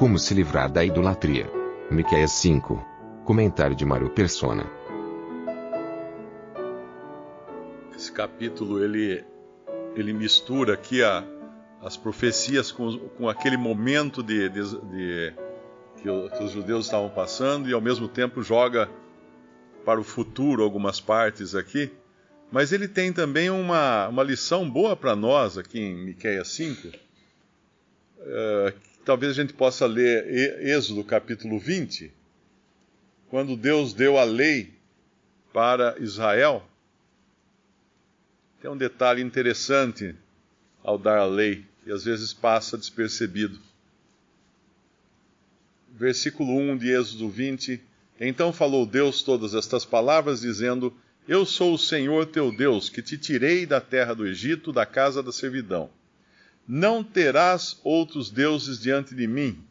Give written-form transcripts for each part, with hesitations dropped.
Como se livrar da idolatria. Miqueias 5. Comentário de Mário Persona. Esse capítulo ele mistura aqui as profecias com aquele momento que os judeus estavam passando, e ao mesmo tempo joga para o futuro algumas partes aqui. Mas ele tem também uma lição boa para nós aqui em Miqueias 5. Talvez a gente possa ler Êxodo capítulo 20, quando Deus deu a lei para Israel. Tem um detalhe interessante ao dar a lei, e às vezes passa despercebido. Versículo 1 de Êxodo 20: Então falou Deus todas estas palavras, dizendo: Eu sou o Senhor teu Deus, que te tirei da terra do Egito, da casa da servidão. Não terás outros deuses diante de mim.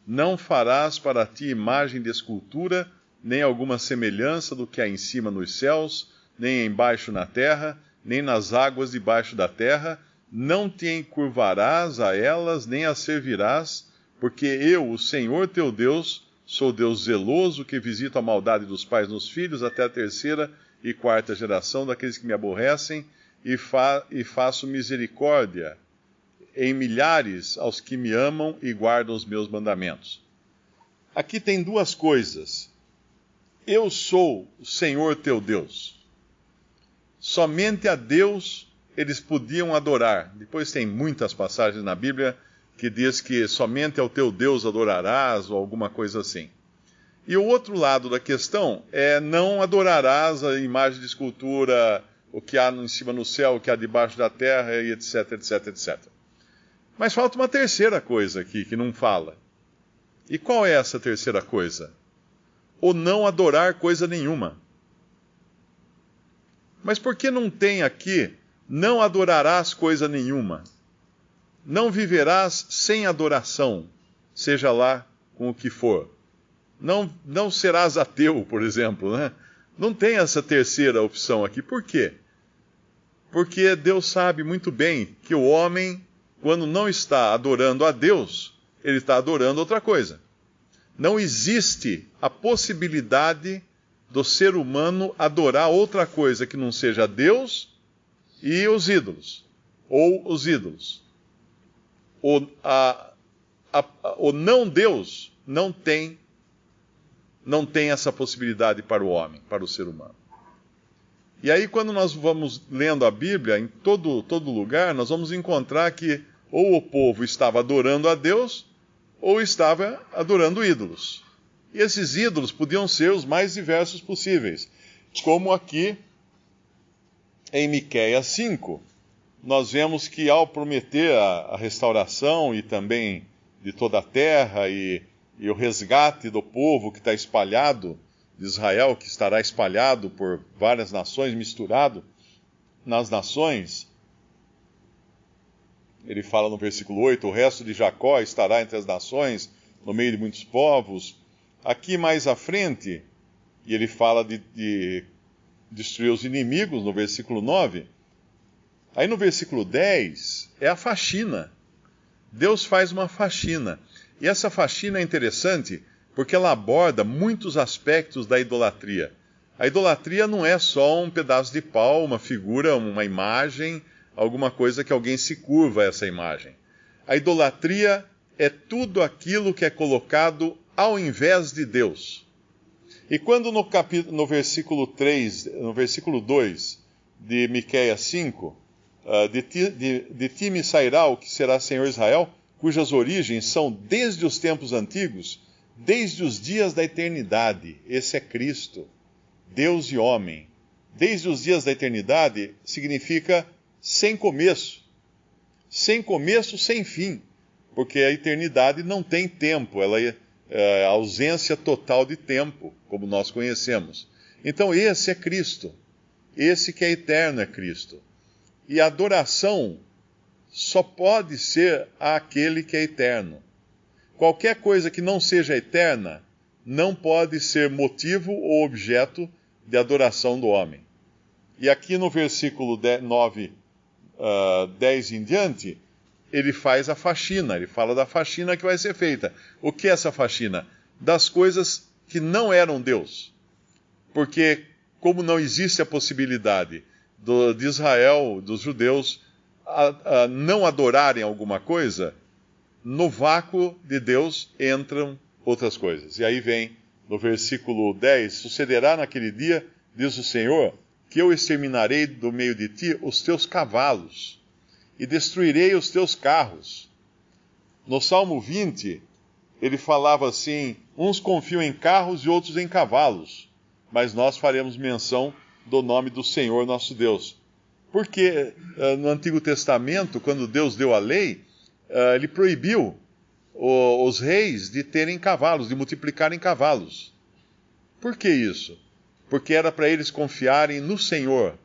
Não farás para ti imagem de escultura, nem alguma semelhança do que há em cima nos céus, nem embaixo na terra, nem nas águas debaixo da terra. Não te encurvarás a elas, nem as servirás, porque eu, o Senhor teu Deus, sou Deus zeloso, que visito a maldade dos pais nos filhos, até a terceira e quarta geração daqueles que me aborrecem, e faço misericórdia em milhares aos que me amam e guardam os meus mandamentos. Aqui tem duas coisas. Eu sou o Senhor teu Deus. Somente a Deus eles podiam adorar. Depois tem muitas passagens na Bíblia que diz que somente ao teu Deus adorarás, ou alguma coisa assim. E o outro lado da questão é: não adorarás a imagem de escultura, o que há em cima no céu, o que há debaixo da terra, e etc, etc, etc. Mas falta uma terceira coisa aqui que não fala. E qual é essa terceira coisa? O não adorar coisa nenhuma. Mas por que não tem aqui: não adorarás coisa nenhuma? Não viverás sem adoração, seja lá com o que for. Não serás ateu, por exemplo, né? Não tem essa terceira opção aqui. Por quê? Porque Deus sabe muito bem que o homem, quando não está adorando a Deus, ele está adorando outra coisa. Não existe a possibilidade do ser humano adorar outra coisa que não seja Deus e os ídolos, ou os ídolos. O não Deus não tem essa possibilidade para o homem, para o ser humano. E aí, quando nós vamos lendo a Bíblia, em todo lugar, nós vamos encontrar que ou o povo estava adorando a Deus, ou estava adorando ídolos. E esses ídolos podiam ser os mais diversos possíveis. Como aqui em Miqueias 5, nós vemos que ao prometer a restauração e também de toda a terra e o resgate do povo que está espalhado, de Israel, que estará espalhado por várias nações, misturado nas nações, ele fala no versículo 8, o resto de Jacó estará entre as nações, no meio de muitos povos. Aqui mais à frente, e ele fala de destruir os inimigos, no versículo 9. Aí no versículo 10, é a faxina. Deus faz uma faxina. E essa faxina é interessante porque ela aborda muitos aspectos da idolatria. A idolatria não é só um pedaço de pau, uma figura, uma imagem, alguma coisa que alguém se curva a essa imagem. A idolatria é tudo aquilo que é colocado ao invés de Deus. E quando no versículo 3, no versículo 2 de Miqueias 5, de ti me sairá o que será Senhor Israel, cujas origens são desde os tempos antigos, desde os dias da eternidade. Esse é Cristo, Deus e homem. Desde os dias da eternidade significa sem começo. Sem começo, sem fim. Porque a eternidade não tem tempo, ela é a ausência total de tempo, como nós conhecemos. Então esse é Cristo. Esse que é eterno é Cristo. E a adoração só pode ser àquele que é eterno. Qualquer coisa que não seja eterna não pode ser motivo ou objeto de adoração do homem. E aqui no versículo 9, 10 em diante, ele faz a faxina, ele fala da faxina que vai ser feita. O que é essa faxina? Das coisas que não eram Deus. Porque, como não existe a possibilidade de Israel, dos judeus, a não adorarem alguma coisa, no vácuo de Deus entram outras coisas. E aí vem no versículo 10, sucederá naquele dia, diz o Senhor, que eu exterminarei do meio de ti os teus cavalos e destruirei os teus carros. No Salmo 20, ele falava assim, uns confiam em carros e outros em cavalos, mas nós faremos menção do nome do Senhor nosso Deus. Porque no Antigo Testamento, quando Deus deu a lei, ele proibiu os reis de terem cavalos, de multiplicarem cavalos. Por que isso? Porque era para eles confiarem no Senhor.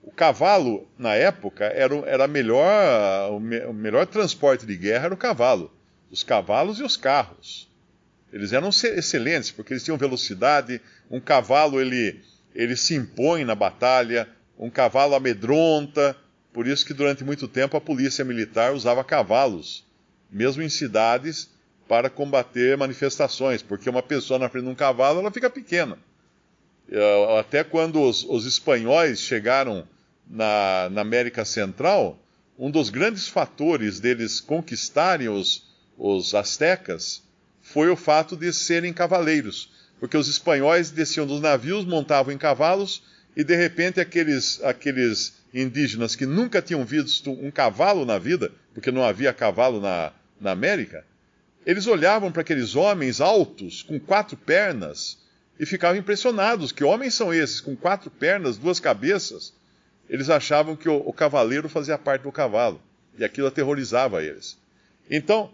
O cavalo, na época, era o melhor transporte de guerra era o cavalo. Os cavalos e os carros. Eles eram excelentes, porque eles tinham velocidade. Um cavalo, ele se impõe na batalha. Um cavalo amedronta. Por isso que durante muito tempo a polícia militar usava cavalos, mesmo em cidades, para combater manifestações. Porque uma pessoa na frente de um cavalo, ela fica pequena. Até quando os espanhóis chegaram na América Central, um dos grandes fatores deles conquistarem os astecas foi o fato de serem cavaleiros. Porque os espanhóis desciam dos navios, montavam em cavalos, e de repente aqueles indígenas que nunca tinham visto um cavalo na vida, porque não havia cavalo na América, eles olhavam para aqueles homens altos, com 4 pernas, e ficavam impressionados. Que homens são esses, com 4 pernas, 2 cabeças? Eles achavam que o cavaleiro fazia parte do cavalo, e aquilo aterrorizava eles. Então,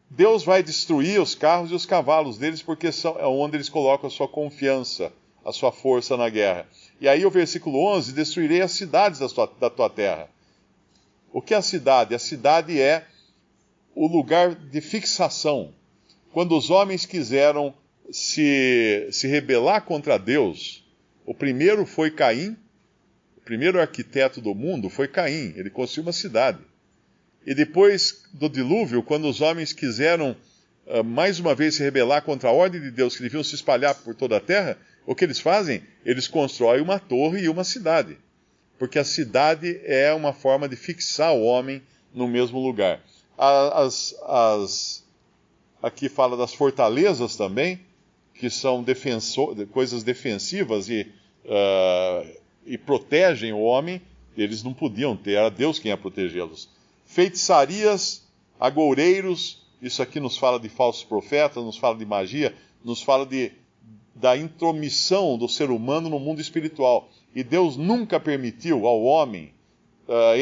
Deus vai destruir os carros e os cavalos deles, porque é onde eles colocam a sua confiança, a sua força na guerra. E aí o versículo 11, destruirei as cidades da tua terra. O que é a cidade? A cidade é o lugar de fixação. Quando os homens quiseram se rebelar contra Deus, o primeiro foi Caim, o primeiro arquiteto do mundo foi Caim, ele construiu uma cidade. E depois do dilúvio, quando os homens quiseram mais uma vez se rebelar contra a ordem de Deus, que deviam se espalhar por toda a terra, o que eles fazem? Eles constroem uma torre e uma cidade. Porque a cidade é uma forma de fixar o homem no mesmo lugar. Aqui fala das fortalezas também, que são coisas defensivas e protegem o homem. Eles não podiam ter, era Deus quem ia protegê-los. Feitiçarias, agoureiros, isso aqui nos fala de falsos profetas, nos fala de magia, nos fala da intromissão do ser humano no mundo espiritual. E Deus nunca permitiu ao homem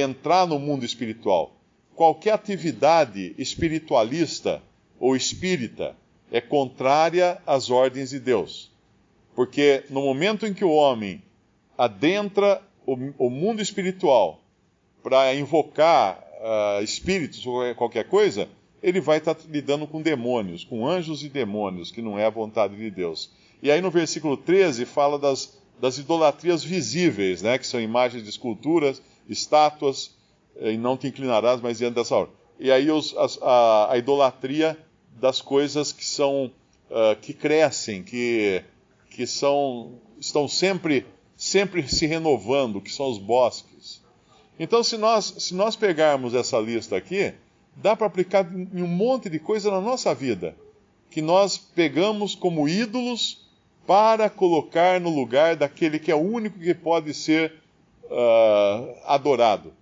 entrar no mundo espiritual. Qualquer atividade espiritualista ou espírita é contrária às ordens de Deus. Porque no momento em que o homem adentra o mundo espiritual para invocar espíritos ou qualquer coisa, ele vai estar lidando com demônios, com anjos e demônios, que não é a vontade de Deus. E aí no versículo 13 fala das idolatrias visíveis, né, que são imagens de esculturas, estátuas, e não te inclinarás mais diante dessa hora. E aí a idolatria das coisas que crescem, que estão sempre se renovando, que são os bosques. Então, se nós pegarmos essa lista aqui, dá para aplicar em um monte de coisa na nossa vida, que nós pegamos como ídolos para colocar no lugar daquele que é o único que pode ser adorado,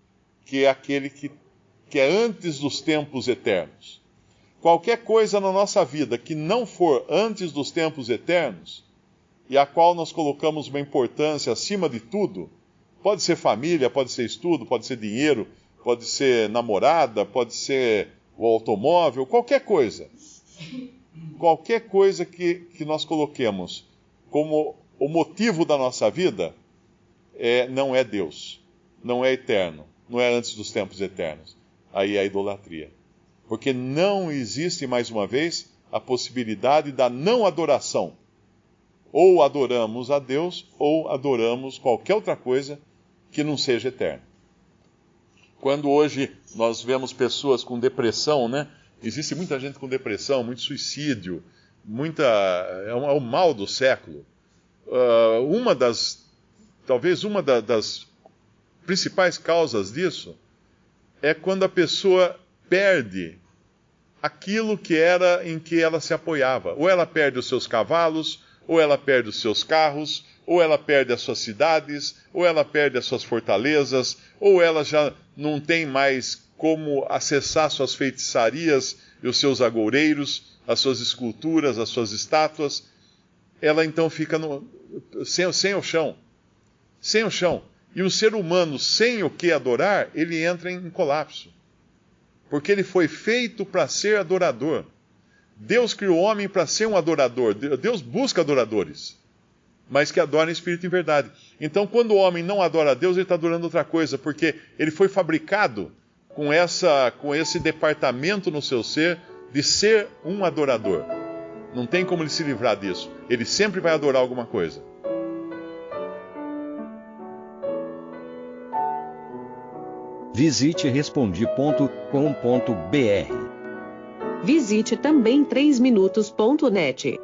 que é aquele que é antes dos tempos eternos. Qualquer coisa na nossa vida que não for antes dos tempos eternos, e a qual nós colocamos uma importância acima de tudo, pode ser família, pode ser estudo, pode ser dinheiro, pode ser namorada, pode ser o automóvel, qualquer coisa. Qualquer coisa que nós coloquemos como o motivo da nossa vida, não é Deus, não é eterno, não é antes dos tempos eternos. Aí é a idolatria. Porque não existe, mais uma vez, a possibilidade da não adoração. Ou adoramos a Deus, ou adoramos qualquer outra coisa que não seja eterna. Quando hoje nós vemos pessoas com depressão, né? Existe muita gente com depressão, muito suicídio, é o mal do século. Talvez uma das principais causas disso é quando a pessoa perde aquilo que era em que ela se apoiava. Ou ela perde os seus cavalos, ou ela perde os seus carros, ou ela perde as suas cidades, ou ela perde as suas fortalezas, ou ela já não tem mais como acessar suas feitiçarias e os seus agoureiros, as suas esculturas, as suas estátuas. Ela então fica sem o chão. Sem o chão. E o ser humano, sem o que adorar, ele entra em colapso. Porque ele foi feito para ser adorador. Deus criou o homem para ser um adorador. Deus busca adoradores, mas que adorem espírito e verdade. Então, quando o homem não adora a Deus, ele está adorando outra coisa, porque ele foi fabricado com esse departamento no seu ser de ser um adorador. Não tem como ele se livrar disso. Ele sempre vai adorar alguma coisa. Visite Respondi.com.br. Visite também 3minutos.net.